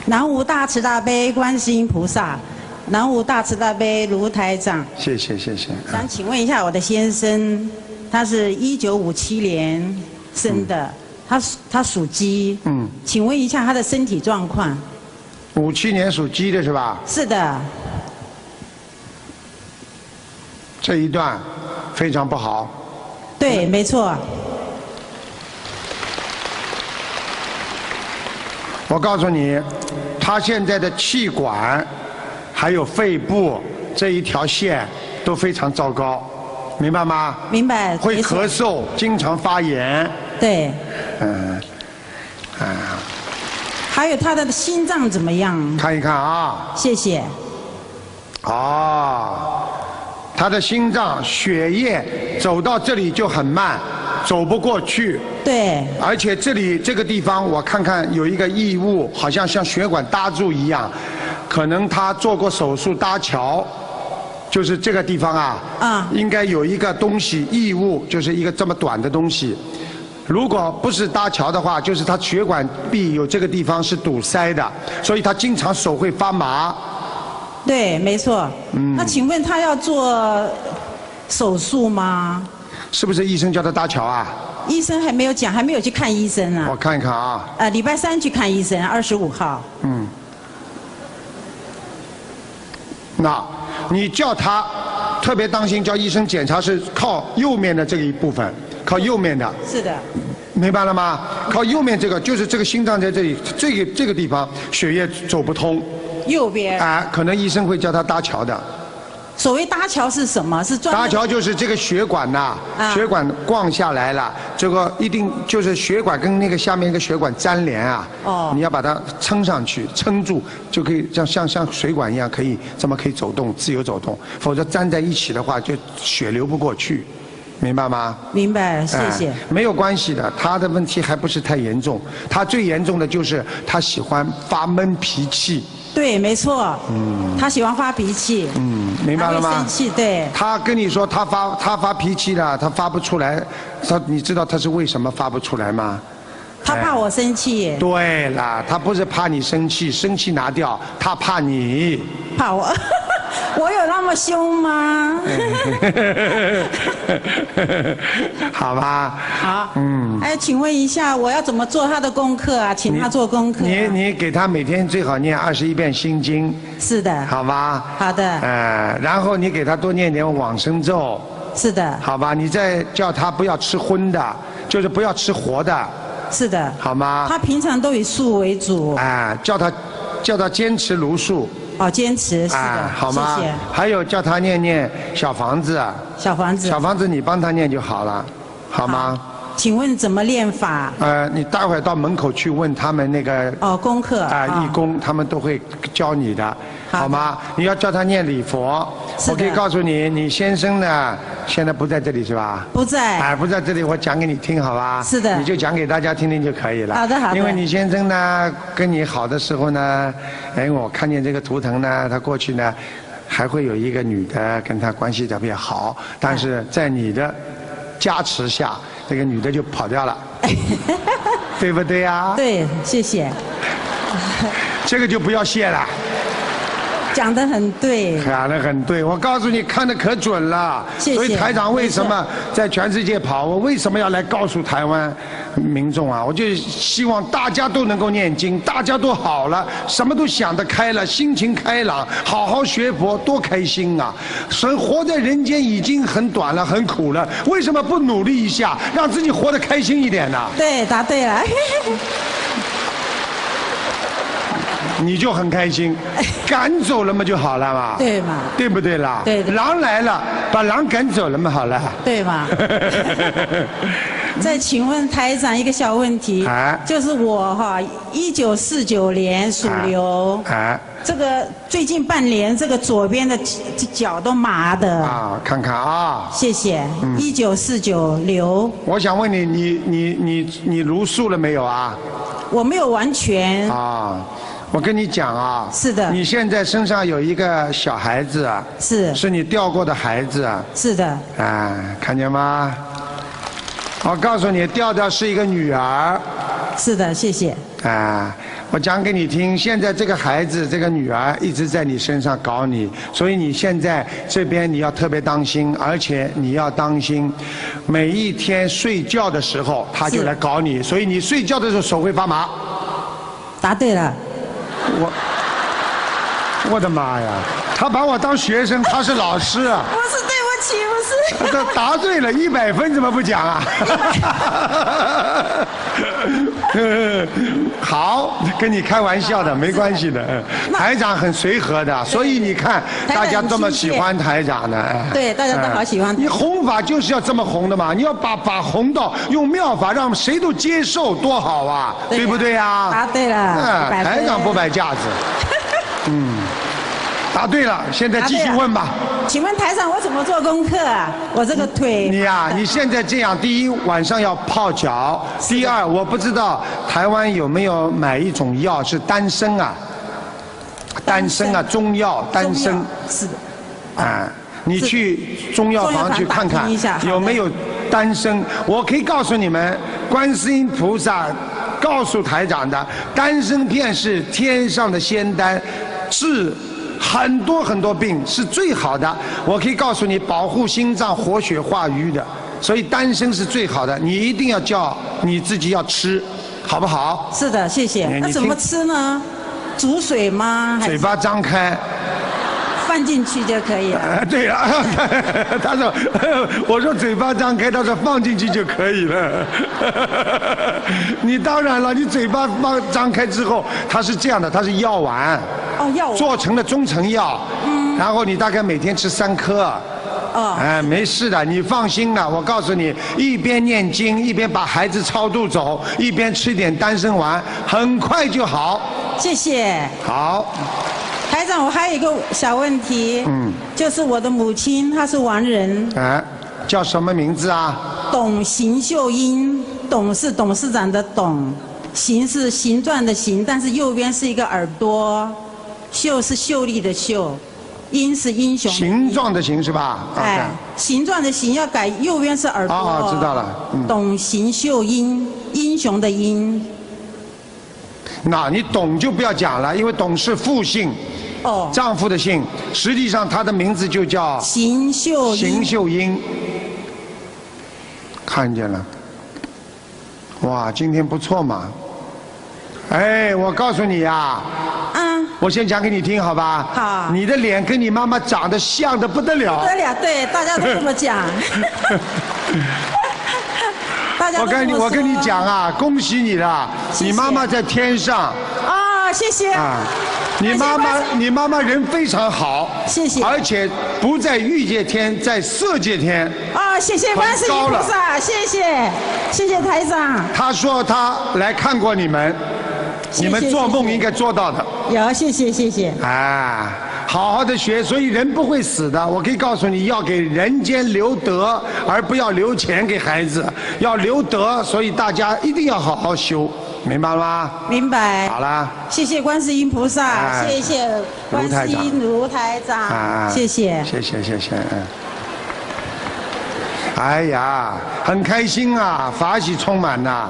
南无大慈大悲观世音菩萨，南无大慈大悲卢台长。谢谢。想请问一下我的先生，他是1957年生的，他属鸡。请问一下他的身体状况。57年属鸡的是吧？是的。这一段非常不好。对，没错。我告诉你，他现在的气管还有肺部这一条线都非常糟糕，明白吗？明白。会咳嗽，经常发炎。对。还有他的心脏怎么样？看一看啊。谢谢。他的心脏血液走到这里就很慢，走不过去。对。而且这个地方，我看看有一个异物，好像血管搭住一样，可能他做过手术搭桥，就是这个地方啊。应该有一个东西异物，就是一个这么短的东西。如果不是搭桥的话，就是他血管壁有这个地方是堵塞的，所以他经常手会发麻。对，没错。那请问他要做手术吗？是不是医生叫他搭桥啊？医生还没有讲，还没有去看医生啊。我看一看啊。礼拜3去看医生，25号。那你叫他特别当心，叫医生检查是靠右面的这一部分，靠右面的。是的。明白了吗？靠右面这个就是这个心脏在这里，这个地方血液走不通。右边。可能医生会叫他搭桥的。所谓搭桥是什么？是搭桥就是这个血管血管灌下来了，这个一定就是血管跟那个下面一个血管粘连啊。你要把它撑上去，撑住就可以像水管一样，可以走动，自由走动。否则粘在一起的话，就血流不过去。明白吗？明白，谢谢。没有关系的，他的问题还不是太严重。他最严重的就是他喜欢发闷脾气。对，没错。他喜欢发脾气。明白了吗？生气，对。他跟你说他发脾气了，他发不出来。你知道他是为什么发不出来吗？他怕我生气。对了，他不是怕你生气，生气拿掉，他怕你。怕我。我有那么凶吗？好吧。好。请问一下，我要怎么做他的功课啊？请他做功课。你给他每天最好念21遍心经。是的。好吧。好的。然后你给他多念点往生咒。是的。好吧，你再叫他不要吃荤的，就是不要吃活的。是的。好吗？他平常都以素为主。叫他坚持茹素。坚持是的。好吗？谢谢。还有叫他念小房子。小房子。小房子你帮他念就好了，好吗？请问怎么练法？你待会儿到门口去问他们那个功课义工，他们都会教你的，好吗？你要叫他念礼佛。我可以告诉你，你先生呢现在不在这里是吧？不在。不在这里，我讲给你听，好吧？是的。你就讲给大家听听就可以了。好的。因为你先生呢跟你好的时候呢，我看见这个图腾呢，他过去呢还会有一个女的跟他关系特别好，但是在你的加持下，这个女的就跑掉了，对不对呀？对，谢谢。这个就不要谢了。讲得很对。讲得很对，我告诉你，看得可准了。谢谢。所以台长为什么在全世界跑？我为什么要来告诉台湾民众啊？我就希望大家都能够念经，大家都好了，什么都想得开了，心情开朗，好好学佛，多开心啊！所以活在人间已经很短了，很苦了，为什么不努力一下，让自己活得开心一点呢？对，答对了。你就很开心，赶走了嘛就好了嘛，对嘛？对不对啦？对。狼来了，把狼赶走了嘛，好了。对嘛？再请问台长一个小问题，就是我1949年属牛，这个最近半年这个左边的脚都麻的。看看啊。谢谢。1949牛。我想问你茹素了没有啊？我没有完全。我跟你讲啊，是的，你现在身上有一个小孩子是你掉过的孩子是的，看见吗？我告诉你，掉的是一个女儿。是的，谢谢。啊，我讲给你听，现在这个孩子，这个女儿一直在你身上搞你，所以你现在这边你要特别当心，而且你要当心，每一天睡觉的时候她就来搞你，所以你睡觉的时候手会发麻。答对了。我的妈呀！他把我当学生，他是老师啊。不是，对不起，不是。他答对了100分，怎么不讲啊？好，跟你开玩笑的，没关系的。台长很随和的，所以你看大家这么喜欢台长的。对，大家都好喜欢。你弘法就是要这么弘的嘛，你要把弘到用妙法让谁都接受，多好啊，对不对呀？答对了。台长不摆架子。答对了，现在继续问吧。请问台长，我怎么做功课啊？我这个腿。你呀，你现在这样，第一晚上要泡脚，第二我不知道台湾有没有买一种药是丹参啊，丹参啊，中药丹参。是的。啊，你去中药房去看看有没有丹参。我可以告诉你们，观世音菩萨告诉台长的，丹参片是天上的仙丹，治很多很多病是最好的。我可以告诉你，保护心脏、活血化瘀的，所以丹参是最好的。你一定要叫你自己要吃，好不好？是的，谢谢。那怎么吃呢？煮水吗？嘴巴张开。放进去就可以了。对了，他说，我说嘴巴张开，他说放进去就可以了。你当然了，你嘴巴张开之后，它是这样的，它是药丸。哦，药丸。做成了中成药。然后你大概每天吃3颗。没事的，你放心了。我告诉你，一边念经，一边把孩子超度走，一边吃点丹参丸，很快就好。谢谢。好。台长，我还有一个小问题，就是我的母亲她是亡人，叫什么名字啊？董邢秀英，董是董事长的董，邢是形状的形，但是右边是一个耳朵，秀是秀丽的秀，英是英雄。形状的形是吧？形状的形要改，右边是耳朵。哦，知道了。董邢秀英，英雄的英。那你董就不要讲了，因为董是父姓。丈夫的姓，实际上他的名字就叫邢秀英。看见了，哇，今天不错嘛。我告诉你呀，我先讲给你听，好吧？好。你的脸跟你妈妈长得像的不得了。不得了，对，大家都这么讲。我跟你讲啊，恭喜你了，你妈妈在天上。谢谢。你妈妈人非常好，谢谢，而且不在欲界天，在色界天。谢谢观世音菩萨，谢谢台长。他说他来看过你们，你们做梦应该做到的。有，谢谢。好好的学，所以人不会死的。我可以告诉你，要给人间留德，而不要留钱给孩子，要留德。所以大家一定要好好修。明白了吗？明白。好了。谢谢观世音菩萨，谢谢观世音卢台长，谢谢。谢谢。哎呀，很开心啊，法喜充满呐。